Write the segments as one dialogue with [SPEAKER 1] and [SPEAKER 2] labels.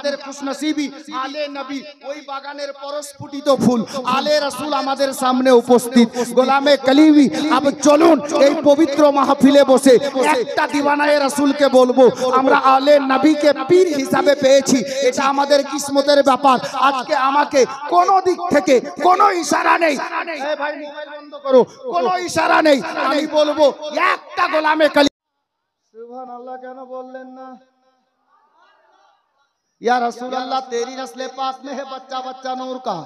[SPEAKER 1] আমাদের খুশনসিবি আলে নবী ওই বাগানের পরস্ফুটিত ফুল আলে রাসূল আমাদের সামনে উপস্থিত গোলামে কলিমি। अब চলুন এই পবিত্র মাহফিলে বসে একটা দিওয়ানায়ে রাসূলকে বলবো আমরা আলে নবীকে পীর হিসাবে পেয়েছি, এটা আমাদের কিসমতের ব্যাপার। আজকে আমাকে কোন দিক থেকে কোনো ইশারা নেই, এই ভাই মোবাইল বন্ধ করো, কোনো ইশারা নেই, আমি বলবো একটা গোলামে কলিমি। সুবহানাল্লাহ কেন বললেন না? या रसूल अल्लाह तेरी नस्ल पाक में है बच्चा बच्चा नूर का,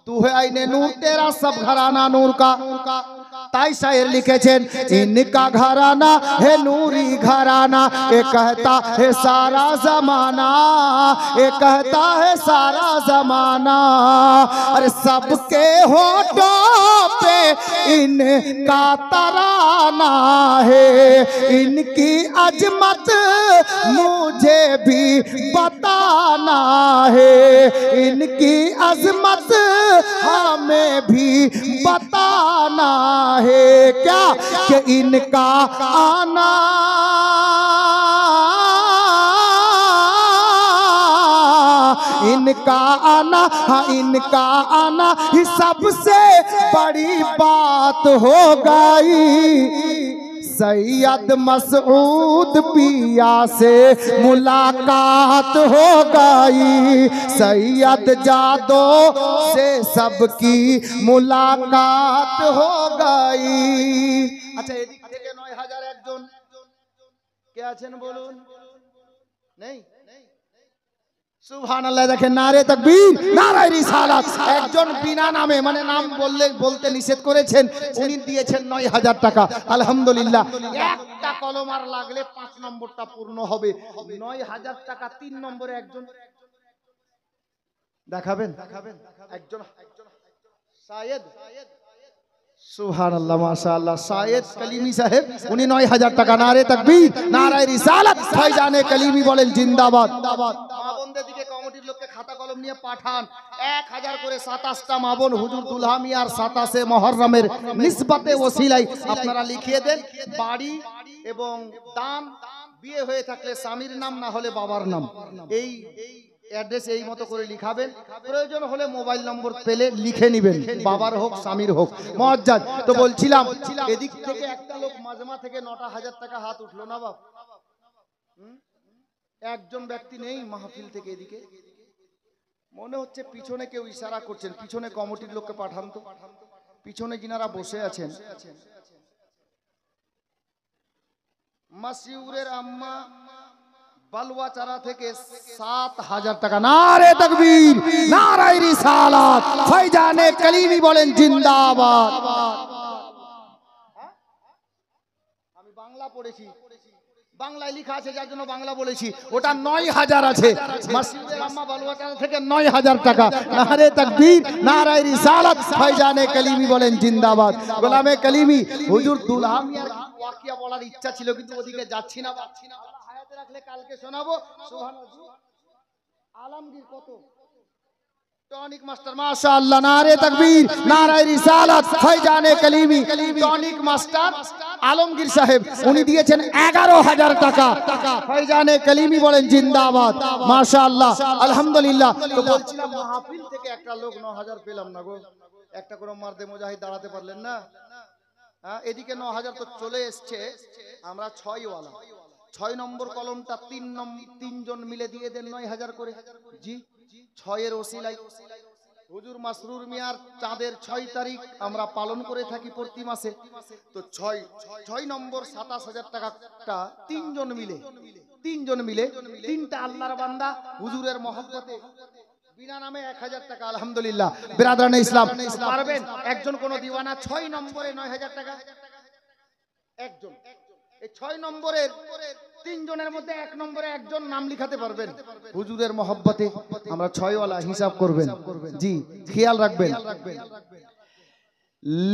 [SPEAKER 1] तू है आईने नूर, तेरा सब घराना नूर का। ताई शायर लिखेছেন इनका घराना है नूरी घराना, ये कहता है सारा जमाना, ये कहता है सारा जमाना। अरे सबके होठों पे इनका तराना है, इनकी अजमत मुझे भी बताना है, इनकी अजमत हमें भी बताना है। क्या कि इनका आना इनका आना, हाँ इनका आना ही सबसे बड़ी बात हो गई। सैयद मसऊद पिया से मुलाकात हो गई, सैयद जादो से सबकी मुलाकात हो गई। अच्छा এদিক থেকে ৯০০০ একজন কে আছেন বলুন? নেই? সুবহানাল্লাহ। দেখেন নারে তাকবীর নারায়ে রিসালাত। একজন বিনা নামে মানে নাম বলতে নিষেধ করেছেন, উনি দিয়েছেন ৯০০০ টাকা। আলহামদুলিল্লাহ। একটা কলমার লাগলে ৫ নম্বরটা পূর্ণ হবে। ৯০০০ টাকা ৩ নম্বরে একজন দেখাবেন? একজন শায়েদ সুবহানাল্লাহ মাশাআল্লাহ শায়েদ কলিমি সাহেব উনি ৯০০০ টাকা। নারে তাকবীর নারায়ে রিসালাত। ফয়জানে কলিমি বলেন জিন্দাবাদ। মা বোনদের দিকে কমিটির লোককে খাতা কলম নিয়ে পাঠান ১০০০ করে ২৭টা মা বোন হুজুর দুলহা মিয়ার ২৭শে মুহররমের নিসবতে ওসিলাই আপনারা লিখিয়ে দেন। বাড়ি এবং দান বিয়ে হয়ে থাকলে স্বামীর নাম, না হলে বাবার নাম, এই অ্যাড্রেস এই মতো করে লিখাবেন। প্রয়োজন হলে মোবাইল নম্বর পেলে লিখে নেবেন, বাবার হোক স্বামীর হোক মুআজ্জাজ। তো বলছিলাম এদিক থেকে একটা লোক মাজমা থেকে ৯০০০ টাকা হাত উঠলো না বাপ? একজন ব্যক্তি নেই মাহফিল থেকে এদিকে? মনে হচ্ছে পিছনে কেউ ইশারা করছেন, পিছনে কমিটির লোককে পাঠান তো, পিছনে যিনারা বসে আছেন। মাসিউরের আম্মা বালুয়াচারা থেকে ৭০০০ টাকা। নারে তাকবীর নারায়ে রিসালাত। ফয়জানে কলিমি বলেন জিন্দাবাদ। আমি বাংলা পড়েছি, বাংলায় লেখা আছে যার জন্য বাংলা বলেছি, ওটা ৯০০০ আছে। মাসিউরের আম্মা বালুয়াচারা থেকে ৯০০০ টাকা। নারে তাকবীর নারায়ে রিসালাত। ফয়জানে কলিমি বলেন জিন্দাবাদ। গোলামে কলিমি হুজুর দুলহা মিয়ার ওয়াকিয়া বলার ইচ্ছা ছিল কিন্তু ওদিকে যাচ্ছি না। রাখলে কালকে শোনাবো। সুবহানাল্লাহ। আলমগীর কত টনিক মাস্টার মাশাআল্লাহ। নারে তাকবীর নারায়ে রিসালাত। ফয়জানে কলিমি টনিক মাস্টার আলমগীর সাহেব উনি দিয়েছেন ১১০০০ টাকা। ফয়জানে কলিমি বলেন জিন্দাবাদ মাশাআল্লাহ আলহামদুলিল্লাহ। তো বলছিলাম মাহফিল থেকে একটা লোক ৯০০০ পেলাম না গো। একটা করে মারদে মুজাহিদ দাঁড়াতে পারলেন না? হ্যাঁ এদিকে ৯০০০ তো চলে এসছে, আমরা ৬ ওয়ালা। ৬ নম্বর কলমটা ৩ জন মিলে দিয়ে দেন ৯০০০ করে। জি ৬ এর ওসিলাই হুজুর মাসরুর মিয়ার চাঁদের ৬ তারিখ আমরা পালন করে থাকি প্রতি মাসে। তো ৬ নম্বর ২৭০০০ টাকাটা ৩ জন মিলে ৩টা আল্লাহর বান্দা হুজুরের মহব্বতে বিনা নামে ১০০০ টাকা। আলহামদুলিল্লাহ। বিরাদরানে ইসলাম পারবেন একজন কোন দিওয়ানা ৬ নম্বরে ৯০০০ টাকা একজন, এই ৬ নম্বরের ৩ জনের মধ্যে ১ নম্বরে একজন নাম লিখাতে পারবেন হুজুরের মহব্বতে? আমরা ৬ ওয়ালা হিসাব করবেন। জি খেয়াল রাখবেন।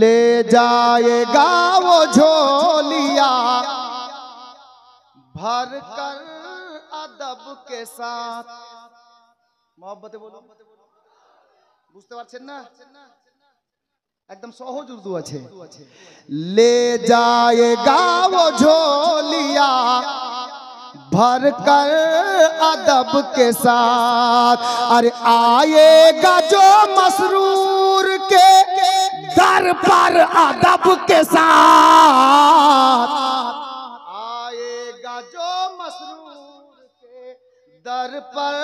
[SPEAKER 1] ले जाएगा वो झोलिया भर कर अदब के साथ। मोहब्बते बोलो, বুঝতে পারছেন না? एकदम सहज उर्दू আছে। ले जाएगा वो झोलिया भर कर अदब के साथ। अरे आएगा जो मसरूर के दर पर अदब के साथ, आएगा जो मसरूर के दर पर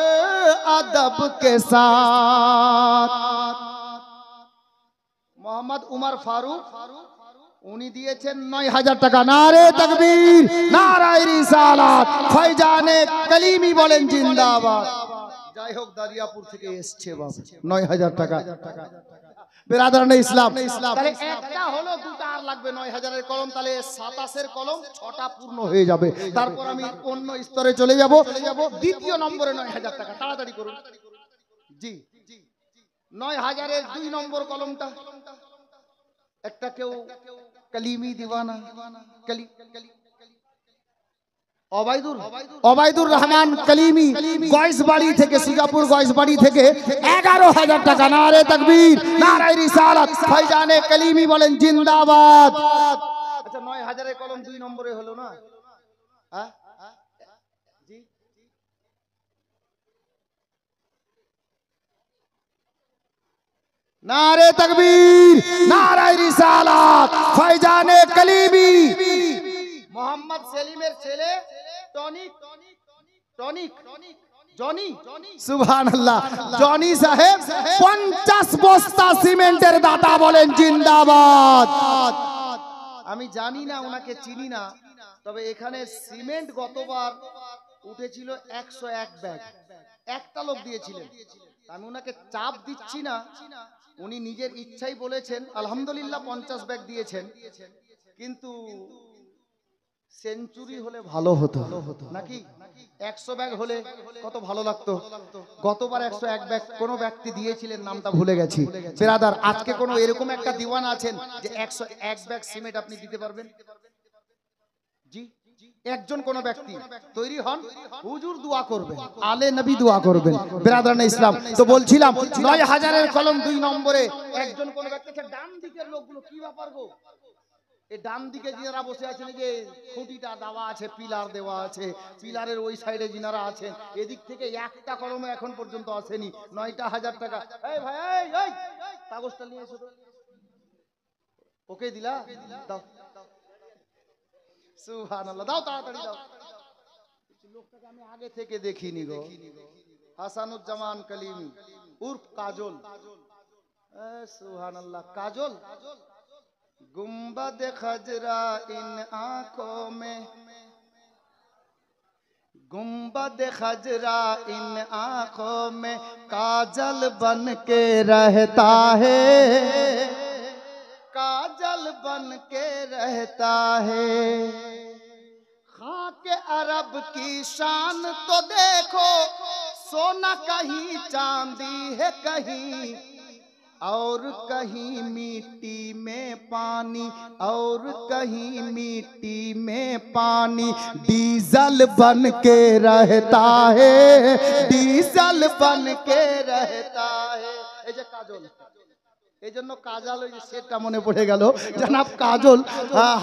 [SPEAKER 1] अदब के साथ। मोहम्मद उमर फारूक उन्हीं दिएছেন 9000 টাকা। নারে তাকবীর, নারায়ে রিসালাত, ফয়জানে কলিমি বলেন জিন্দাবাদ। যাই হোক দারিয়াপুর থেকে এসেছে বাবা, 9000 টাকা। বিরাদরানে ইসলাম, তাহলে একটা হলো, দুটো আর লাগবে 9000 এর কলম, তাহলে 27 এর কলম 6টা পূর্ণ হয়ে যাবে। তারপর আমি অন্য স্তরে চলে যাব। দ্বিতীয় নম্বরে 9000 টাকা, তাড়াতাড়ি করুন জি। 9000 এর 2 নম্বর কলমটা একটা কেউ কলিমি দিওয়ানা ওবায়দুর রহমান কলিমি গয়েশবাড়ি থেকে, সিঙ্গাপুর গয়েশবাড়ি থেকে 11000 টাকা। নারে তাকবীর, নারায়ে রিসালাত, ফয়জানে কলিমি বলেন জিন্দাবাদ। আচ্ছা 9000 এর কলম 2 নম্বরে হলো না? হ্যাঁ জি। नारे तकबीर, नाराए रिसालात, फैजाने कलीमी। मोहम्मद सेलिमेर ছেলে জনি, সুবহানাল্লাহ, জনি সাহেব 50 বস্তা সিমেন্টের দাতা বলেন জিন্দাবাদ। আমি জানি না, ওনাকে চিনি না, তবে এখানে সিমেন্ট গতবার উঠেছিল 101 ব্যাগ, একটা লোক দিয়েছিলেন। আমি ওনাকে চাপ দিচ্ছি না, উনি নিজের ইচ্ছাই বলেছেন আলহামদুলিল্লাহ 50 ব্যাগ দিয়েছেন। কিন্তু সেঞ্চুরি হলে ভালো হতো নাকি? 100 ব্যাগ হলে কত ভালো লাগতো। গতবার 101 ব্যাগ কোন ব্যক্তি দিয়েছিলেন, নামটা ভুলে গেছি। বিরাদার, আজকে কোন এরকম একটা দিওয়ানা আছেন যে 101 ব্যাগ সিমেন্ট আপনি দিতে পারবেন? জি, একজন কোন ব্যক্তি তৈরি হন, হুজুর দোয়া করবেন, আলে নবী দোয়া করবেন। বিরাদরানে ইসলাম, তো বলছিলাম 9000 এর কলম 2 নম্বরে একজন কোন ব্যক্তি। ডান দিকের লোকগুলো কি ব্যাপার গো? এই ডান দিকে যিনারা বসে আছেন, যে খুঁটিটা দেওয়া আছে, পিলার দেওয়া আছে, পিলারের ওই সাইডে যিনারা আছেন, এদিক থেকে একটা কলমে এখন পর্যন্ত আসেনি। 9000 টাকা। এই ভাই, এই কাগজটা নিয়ে এসো তো। ওকে দিলা, দাও। সুবহানাল্লাহ, দাও তাড়াতাড়ি দাও। লোকটাকে আমি আগে থেকে দেখিনি গো। হাসানুজ্জামান কলিমি উর্ফ কাজল। সুবহানাল্লাহ, কাজল। गुंबद खजरा इन आंखों में, गुंबद खजरा इन आंखों में काजल बन के रहता है, काजल बन के रहता है। खाके अरब की शान तो देखो, सोना कहीं चांदी है कहीं, और कहीं मिट्टी में पानी, और कहीं मिट्टी में पानी, डीजल बन के रहता है, डीजल बन के रहता है। এই যে কাজল, এই জন্য কাজল, ওই যে সেটটা মনে পড়ে গেল, জনাব কাজল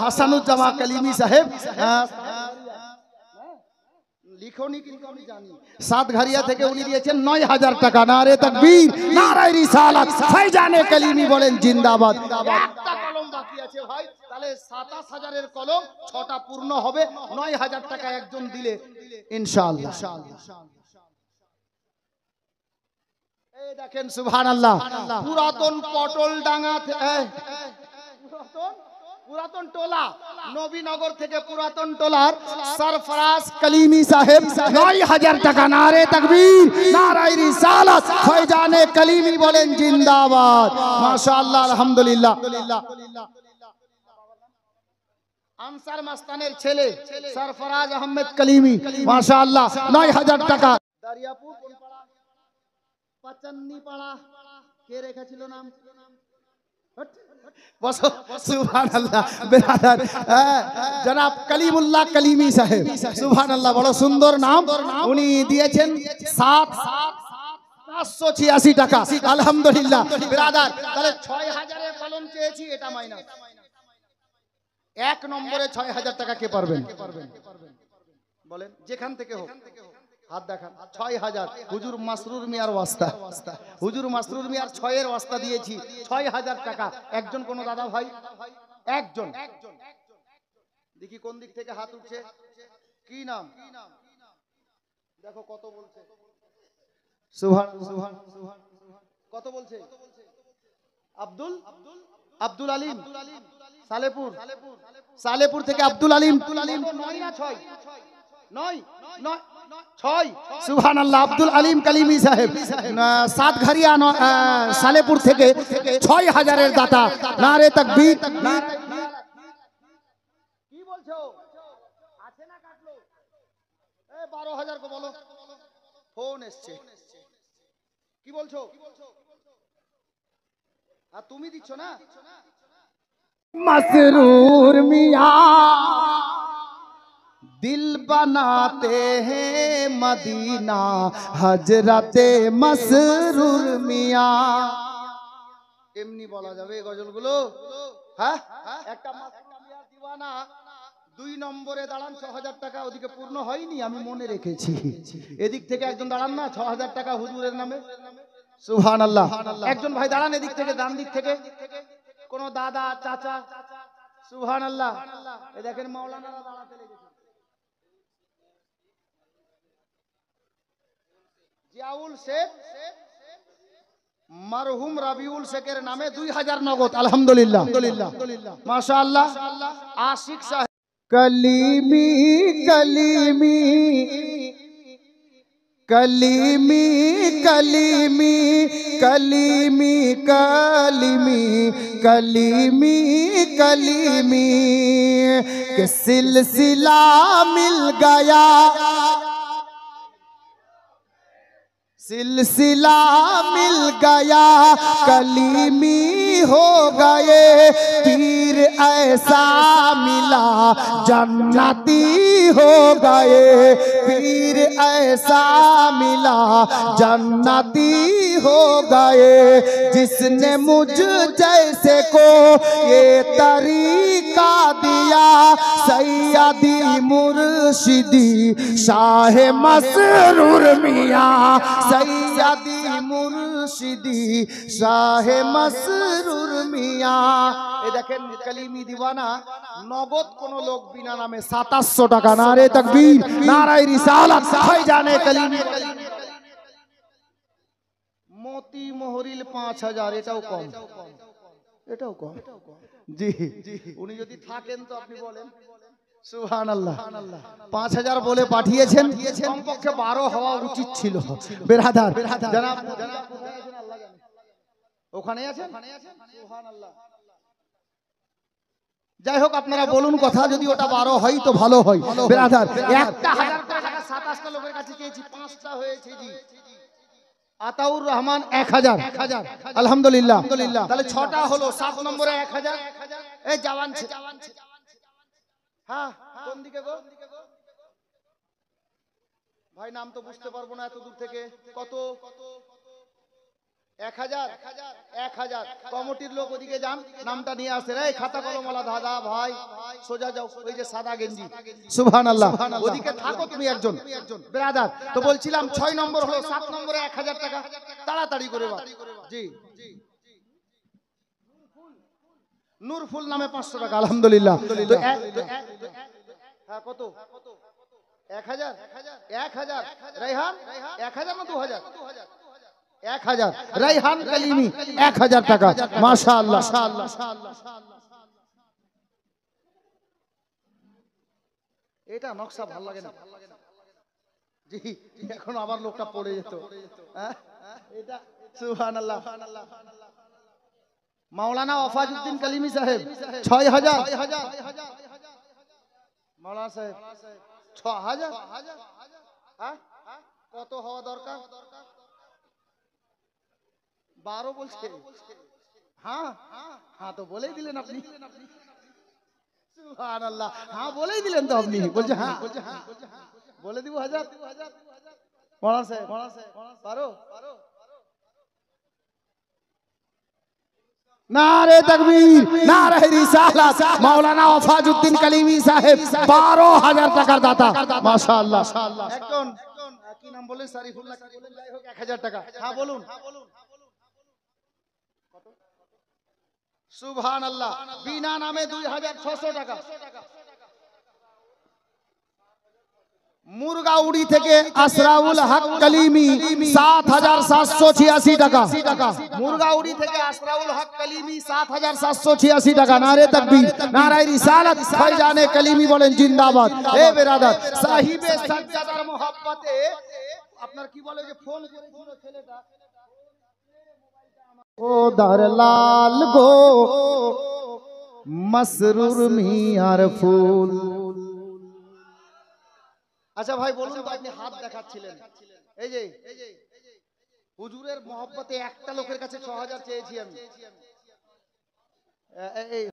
[SPEAKER 1] হাসানুজ্জামান কলিমি সাহেব। লিখোনি কিন্তু আমি জানি। সাতঘারিয়া থেকে উনি দিয়েছেন 9000 টাকা। নারে তাকবীর, নারায়ে রিসালাত, ফয়জানে কলিমি বলেন জিন্দাবাদ। একটা কলম বাকি আছে ভাই, তাহলে 27000 এর কলম 6টা পূর্ণ হবে। 9000 টাকা একজন দিলে ইনশাআল্লাহ। এই দেখেন সুবহানাল্লাহ, পুরাতন পটল ডাঙ্গা, পুরাতন টোলা নবীনগর থেকে পুরাতন টোলার সরফরাজ কলিমি সাহেব 9000 টাকা। নারে তাকবীর, নারায়ে রিসালাত, ফয়জানে কলিমি বলেন জিন্দাবাদ। মাশাআল্লাহ, আলহামদুলিল্লাহ। আনসার মাস্তানের ছেলে সরফরাজ আহমেদ কলিমি, মাশাআল্লাহ, 9000 টাকা। দারিয়াপুর কোন পাড়া? পাচান্নি পাড়া। কে রেখেছিল নাম? বসো। সুবহানাল্লাহ, বেরাদার, জনাব কলিমুল্লাহ কলিমি সাহেব। সুবহানাল্লাহ, বড় সুন্দর নাম। উনি দিয়েছেন 7586 টাকা। আলহামদুলিল্লাহ বেরাদার, তাহলে 6000 এর কলম চেয়েছি, এটা মাইনাস। 1 নম্বরে 6000 টাকা কে পারবেন? বলেন যেখান থেকে হোক হাত দেখান। ৬,০০০ হুজুর মাসরুর মিয়ার ওয়াস্তা, হুজুর মাসরুর মিয়ার ৬-এর ওয়াস্তা দিয়েছি ৬,০০০ টাকা। একজন কোন দাদা ভাই একজন দেখি কোন দিক থেকে হাত উঠছে, কি নাম দেখো কত বলছে, সুবহান সুবহান কত বলছে, আব্দুল আব্দুল আলিম সালেপুর, সালেপুর থেকে আব্দুল আলিম। ৯ না ৬? ৯ ৯ ৬ সুবহানাল্লাহ। আব্দুল আলিম কালিমি সাহেব সাতঘরিয়া সালেপুর থেকে ৬,০০০-এর দাতা। নারে তাকবীর। কি বলছো আছে না কাটলো? এ ১২,০০০ কো বলো, ফোন এসছে। কি বলছো? আর তুমি দিচ্ছ না? মসরুর মিয়া दिल बनाते हैं मदीना हजरते मसरूर मिया। এমনি বলা যাবে গজলগুলো? হ্যাঁ, একটা মাসরুর মিয়া দিওয়ানা ২ নম্বরে দাঁড়ান ৬,০০০ টাকা। ওদিকে পূর্ণ হয়নি, আমি মনে রেখেছি। এদিক থেকে একজন দাঁড়ান না ৬,০০০ টাকা হুজুরের নামে। সুবহানাল্লাহ। একজন ভাই দাঁড়ান এদিক থেকে, ডান দিক থেকে কোন দাদা চাচা। সুবহানাল্লাহ। এই দেখেন মাওলানারা দাঁড়াতে লেগেছে। জিয়াউল শেখ মরহুম রাবিউল শেখের নামে ২,০০০ নগদ। আলহামদুলিল্লাহ মাশাআল্লাহ। আশিক সাহেব কলিমি কলিমি कलीमी कलीमी कलीमी कलीमी कलीमी कलीमी के सिलसिला मिल गया, सिलसिला मिल गया कलीमी हो गए पीर ऐसा मिला जन्नती हो गए पीर ऐसा मिला जन्नती हो गए जिसने मुझ जैसे को ये तरीका दिया सैयदी मुर्शिदी शाह मसरूर मियां सैयदी मुर्शिदी शाह मसरूर मियां। এই দেখেন কলিমি দিওয়ানা নগদ কোন লোক বিনা নামে ২৭০০ টাকা। নারে তাকবীর, নারায়ে রিসালাত, ভাইজানে কলিমি। মতি মোহরিল ৫,০০০, এটাও কম, এটাও কম। জি উনি যদি থাকেন তো আপনি বলেন সুবহানাল্লাহ। ৫,০০০ বলে পাঠিয়েছেন, কমপক্ষে ১২ হওয়া উচিত ছিল। বেরাদার জনাব ওখানে আছেন সুবহানাল্লাহ। যাই হোক আপনারা বলুন কথা, যদি ওটা ১২ হয় তো ভালো হয়। বেরাদার একটা ১০০০ টাকা ২৭টা লোকের কাছে চেয়েছি, ৫টা হয়েছে। জি আতাউর রহমান ১,০০০। আলহামদুলিল্লাহ। তাহলে ৬টা হলো, ৭ নম্বরে ১,০০০। এই জওয়ান হ্যাঁ কোন দিকে গো ভাই? নাম তো বুঝতে পারবো না এত দূর থেকে। কত? ১,০০০ ১,০০০। কমিটির লোক ওদিকে যান, নামটা নিয়ে আসেন। এই খাতা কলমওয়ালা দাদা ভাই সোজা যাও, ওই যে সাদা গেঞ্জি। সুবহানাল্লাহ। ওদিকে থাকো তুমি একজন ব্রাদার। তো বলছিলাম ৬ নম্বর হলো, ৭ নম্বরে ১,০০০ টাকা। তাড়াতাড়ি করে বা। জি নূরফুল নামে ৫০০ টাকা। আলহামদুলিল্লাহ। হ্যাঁ কত? ১,০০০ ১,০০০। রায়হান ১,০০০ না ২,০০০? ১,০০০। রায়হান কলিমি ১,০০০ টাকা। মাশাআল্লাহ। এটা নকশা ভালো লাগে না। জি এখন আবার লোকটা পড়ে যেত। এটা সুবহানাল্লাহ। মাওলানা ওয়াফাজউদ্দিন কলিমি সাহেব ৬,০০০। মাওলানা সাহেব ৬,০০০। হ্যাঁ কত হওয়া দরকার? ১২ বলছে। হ্যাঁ হ্যাঁ তো বলেই দিলেন আপনি। সুবহানাল্লাহ। হ্যাঁ বলেই দিলেন তো আপনি। বলছে হ্যাঁ বলে দিব হযরত। মাওলানা সাহেব ১২। नारे तकबीर, नारे रिसालत। मौलाना वफाजुद्दीन कलीमी साहेब 12,000 টাকার দাতা, মাশাআল্লাহ। একজন কি নাম বলেন, শরীফুল্লাহ কি বলেন, যাই হোক 1000 টাকা। হ্যাঁ বলুন। সুবহানাল্লাহ। বিনা নামে 2600 টাকা। মুরগাউড়ি থেকে আশরাউল হক কলিমি 7786 টাকা। মুরগাউড়ি থেকে আশরাউল হক কলিমি 7786 টাকা। নারে তাকবীর, নারে রিসালাত। ফয়জানে কলিমি বলেন জিন্দাবাদ। এ বেরাদার, সাহিবে সাজ্জাদার মোহাব্বতে আপনার কি বলে যে ফোন করেছিল ছেলেটা, ও দারলাল গো মসরুর মিয়ার ফুল। আচ্ছা ভাই বলুন তো, আপনি হাত দেখাচ্ছিলেন, এই যে হুজুরের মহব্বতে একটা লোকের কাছে 6000 চেয়েছি আমি।